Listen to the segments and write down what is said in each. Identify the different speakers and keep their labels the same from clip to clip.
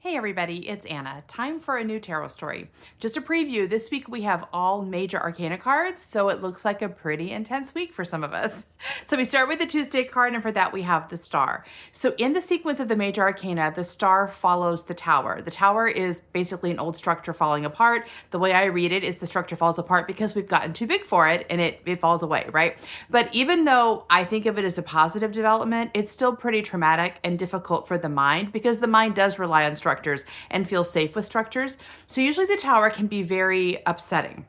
Speaker 1: Hey everybody, it's Anna. Time for a new tarot story. Just a preview, this week we have all major arcana cards, so it looks like a pretty intense week for some of us. So we start with the Tuesday card, and for that we have the Star. So in the sequence of the major arcana, the Star follows the Tower. The Tower is basically an old structure falling apart. The way I read it is the structure falls apart because we've gotten too big for it and it falls away, right? But even though I think of it as a positive development, it's still pretty traumatic and difficult for the mind because the mind does rely on structures and feel safe with structures. So usually the Tower can be very upsetting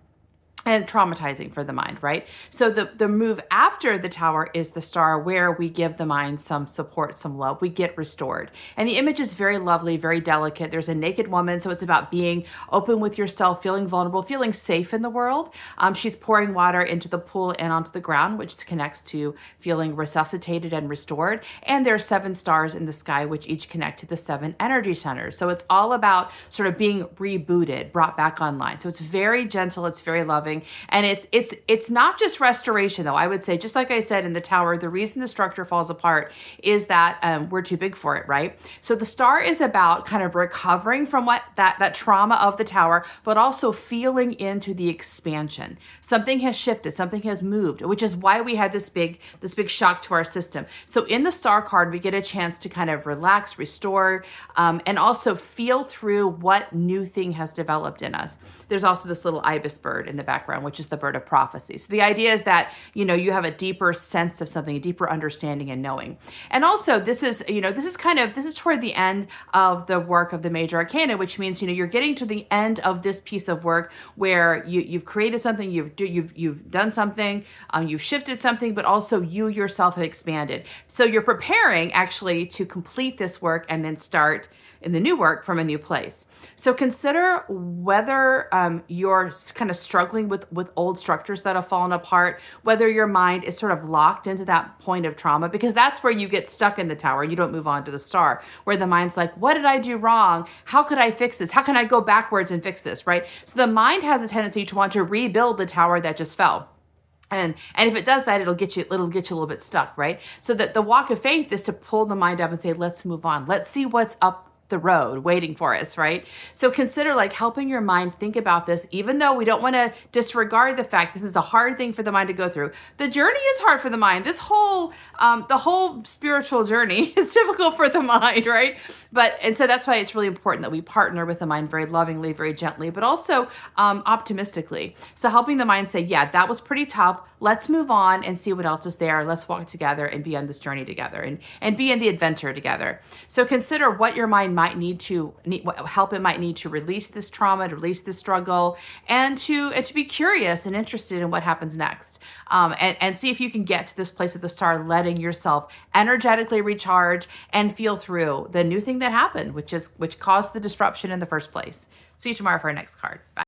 Speaker 1: and traumatizing for the mind, right? So the move after the Tower is the Star, where we give the mind some support, some love. We get restored. And the image is very lovely, very delicate. There's a naked woman, so it's about being open with yourself, feeling vulnerable, feeling safe in the world. She's pouring water into the pool and onto the ground, which connects to feeling resuscitated and restored. And there are 7 stars in the sky, which each connect to the 7 energy centers. So it's all about sort of being rebooted, brought back online. So it's very gentle, it's very loving. And it's not just restoration, though. I would say, just like I said in the Tower, the reason the structure falls apart is that we're too big for it, right? So the Star is about kind of recovering from what that trauma of the Tower, but also feeling into the expansion. Something has shifted, something has moved, which is why we had this big shock to our system. So in the Star card, we get a chance to kind of relax, restore, and also feel through what new thing has developed in us. There's also this little ibis bird in the background, which is the bird of prophecy. So the idea is that, you have a deeper sense of something, a deeper understanding and knowing. And also this is toward the end of the work of the major arcana, which means, you're getting to the end of this piece of work where you've created something, you've done something, you've shifted something, but also you yourself have expanded. So you're preparing actually to complete this work and then start in the new work from a new place. So consider whether you're kind of struggling with old structures that have fallen apart, whether your mind is sort of locked into that point of trauma, because that's where you get stuck in the Tower. You don't move on to the Star, where the mind's like, what did I do wrong? How could I fix this? How can I go backwards and fix this, right? So the mind has a tendency to want to rebuild the Tower that just fell. And if it does that, it'll get you a little bit stuck, right? So that the walk of faith is to pull the mind up and say, let's move on. Let's see what's up the road waiting for us, right? So consider helping your mind think about this, even though we don't want to disregard the fact this is a hard thing for the mind to go through. The journey is hard for the mind. The whole spiritual journey is difficult for the mind, right? And so that's why it's really important that we partner with the mind very lovingly, very gently, but also optimistically. So helping the mind say, yeah, that was pretty tough. Let's move on and see what else is there. Let's walk together and be on this journey together and be in the adventure together. So consider what your mind might what help it might need to release this trauma, to release this struggle, and to be curious and interested in what happens next. And see if you can get to this place of the Star, letting yourself energetically recharge and feel through the new thing that happened, which caused the disruption in the first place. See you tomorrow for our next card. Bye.